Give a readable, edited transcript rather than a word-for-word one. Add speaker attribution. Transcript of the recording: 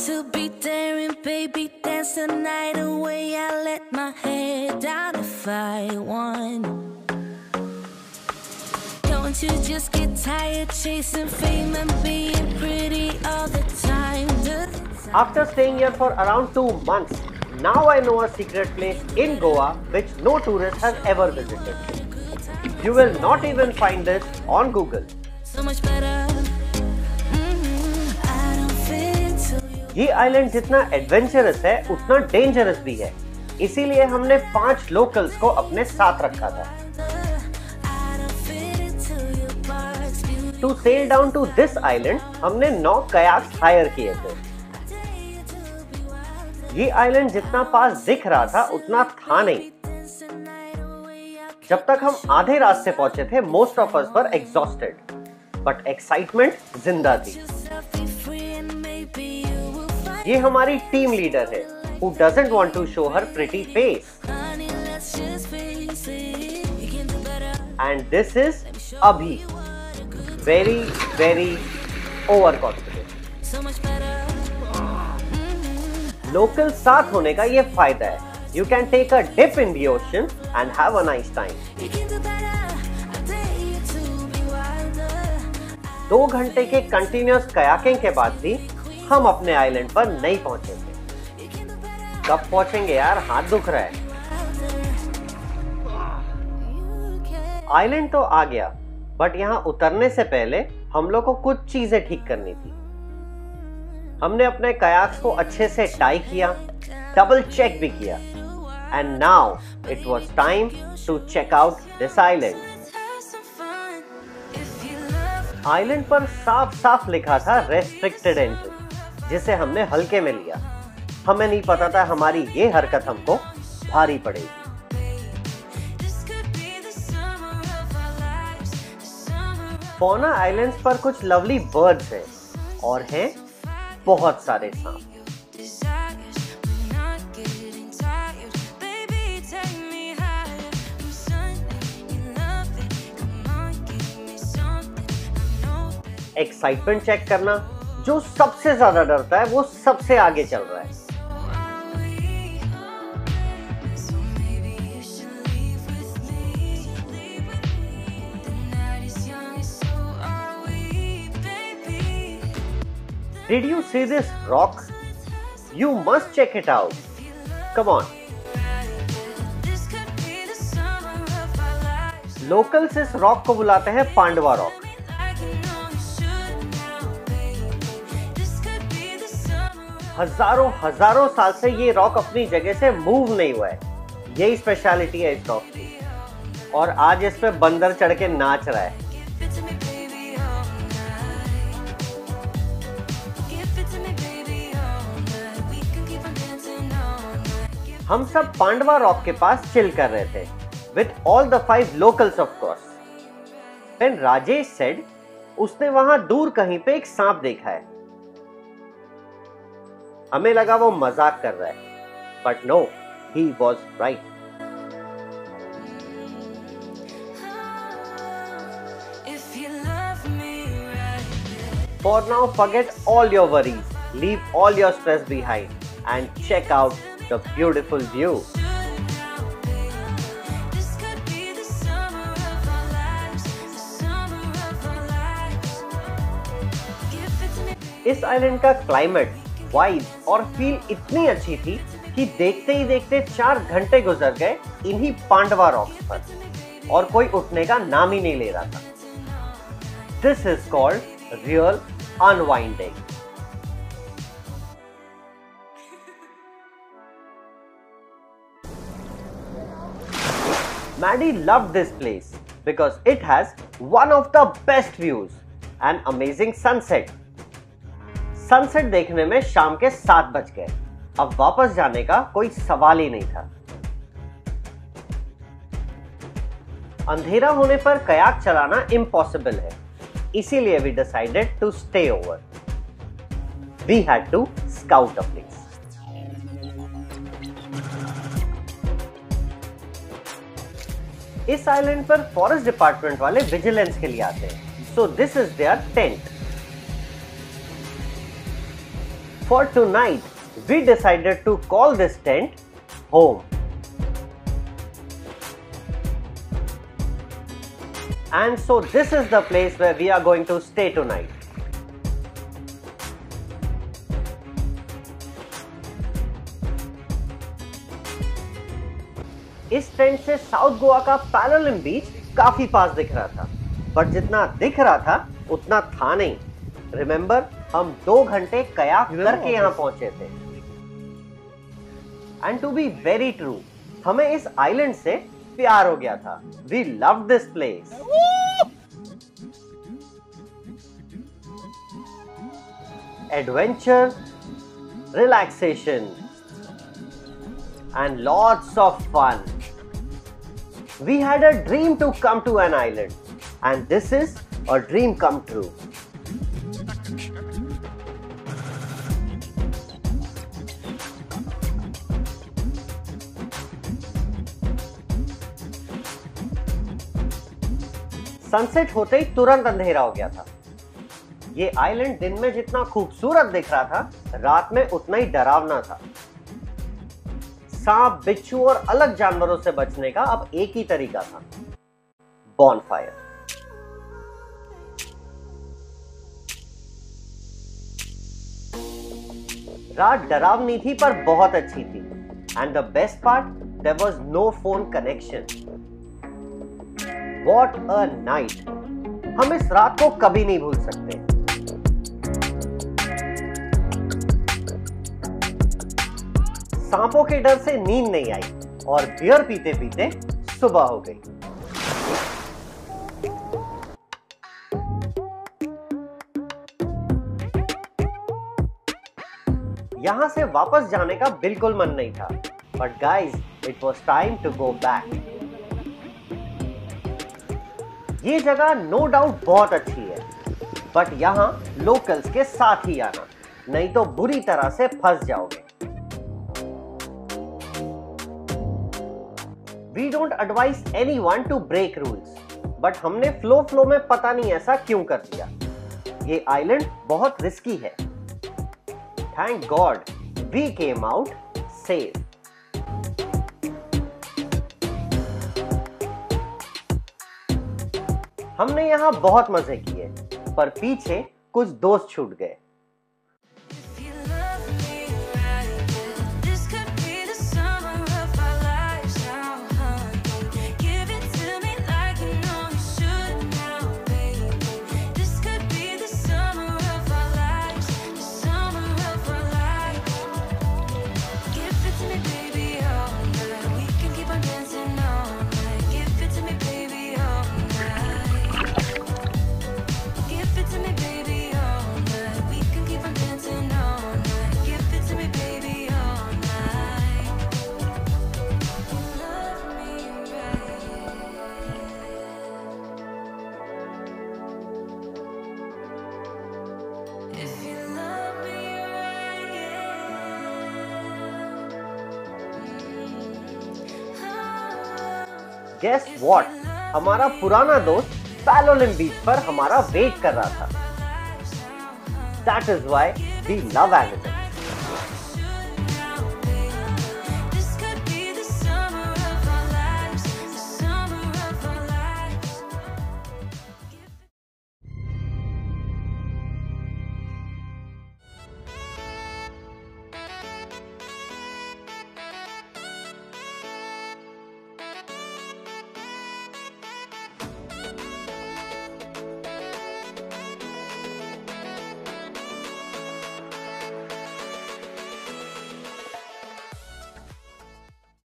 Speaker 1: to be there and baby dance the night away. I let my head down if I want. Don't you just get tired chasing fame and being pretty all the time?
Speaker 2: After staying here for around 2 months, now I know a secret place in Goa which no tourist has ever visited. You will not even find this on Google.
Speaker 1: So much better.
Speaker 2: ये island जितना adventurous है उतना dangerous भी है, इसीलिए हमने 5 locals को अपने साथ रखा था। To sail down to this island हमने 9 कयाक्स हायर किए थे। ये आइलैंड जितना पास दिख रहा था उतना था नहीं। जब तक हम आधे रास्ते पहुंचे थे, most of us were exhausted, but excitement जिंदा थी। ये हमारी टीम लीडर है, who doesn't want to show her pretty face. And this is Abhi, very overconfident. Local साथ होने का ये फायदा है, you can take a dip in the ocean and have a nice time. 2 घंटे के कंटिन्यूअस कयाकिंग के बाद भी हम अपने आइलैंड पर नहीं पहुंचे थे। कब पहुंचेंगे यार, हाथ दुख रहा है। आइलैंड तो आ गया, बट यहाँ उतरने से पहले हम लोग को कुछ चीजें ठीक करनी थी। हमने अपने कयाक्स को अच्छे से टाई किया, डबल चेक भी किया, and now it was time to check out this island. Island पर साफ साफ लिखा था रेस्ट्रिक्टेड एंट्री, जिसे हमने हल्के में लिया। हमें नहीं पता था हमारी ये हरकत हमको भारी पड़ेगी। फौना आइलैंड्स पर कुछ लवली बर्ड्स हैं और हैं बहुत सारे सांप। एक्साइटमेंट चेक करना, जो सबसे ज्यादा डरता है वो सबसे आगे चल रहा है। Did you see this rock? You must check it out. Come on. Locals इस रॉक को बुलाते हैं पांडवा रॉक। हजारों साल से ये रॉक अपनी जगह से मूव नहीं हुआ है। यही स्पेशलिटी है इस रॉक की। और आज इस पे बंदर चढ़ के नाच रहा है। हम सब पांडवा रॉक के पास चिल कर रहे थे with all the 5 locals of course. When Rajesh said उसने वहां दूर कहीं पे एक सांप देखा है। हमें लगा वो मजाक कर रहा है, but no, he was right. For now forget all your worries, leave all your stress behind and check out the beautiful view. इस आइलैंड का क्लाइमेट, वाइब और फील इतनी अच्छी थी कि देखते ही देखते 4 घंटे गुजर गए इन्हीं पांडवा रॉक्स पर, और कोई उठने का नाम ही नहीं ले रहा था। This is called real unwinding. Maddie loved this place because it has one of the best views and amazing sunset. Sunset देखने में शाम के 7 बज गए। अब वापस जाने का कोई सवाल ही नहीं था। अंधेरा होने पर कयाक चलाना इम्पॉसिबल है, इसीलिए we decided to stay over. We had to scout a place. इस आइलैंड पर फॉरेस्ट डिपार्टमेंट वाले विजिलेंस के लिए आते हैं, so this is their tent. For tonight, we decided to call this tent home. And so this is the place where we are going to stay tonight. इस tent से south Goa का पैलोलिम बीच काफी पास दिख रहा था, बट जितना दिख रहा था उतना था नहीं। रिमेंबर, हम 2 घंटे कयाक करके यहाँ पहुंचे थे। And to be very true, हमें इस आइलैंड से प्यार हो गया था। We love this place. Adventure, relaxation and lots of fun. We had a dream to come to an island, and this is a dream come true. Sunset होते ही तुरंत अंधेरा हो गया था। ये आइलैंड दिन में जितना खूबसूरत दिख रहा था, रात में उतना ही डरावना था। सांप, बिच्छू और अलग जानवरों से बचने का अब एक ही तरीका था, बॉनफायर। रात डरावनी थी पर बहुत अच्छी थी। And the best part, there was no phone connection. What a night! हम इस रात को कभी नहीं भूल सकते। सांपों के डर से नींद नहीं आई और बियर पीते पीते सुबह हो गई। यहां से वापस जाने का बिल्कुल मन नहीं था, but guys, it was time to go back. ये जगह नो डाउट बहुत अच्छी है, बट यहां लोकल्स के साथ ही आना, नहीं तो बुरी तरह से फंस जाओगे। We don't advise anyone to break rules, but हमने फ्लो में पता नहीं ऐसा क्यों कर दिया। ये आइलैंड बहुत रिस्की है। Thank God, we came out safe. हमने यहाँ बहुत मजे किए, पर पीछे कुछ दोस्त छूट गए। Guess what? हमारा पुराना दोस्त पैलोलिम बीच पर हमारा वेट कर रहा था। That is why we love Allenton.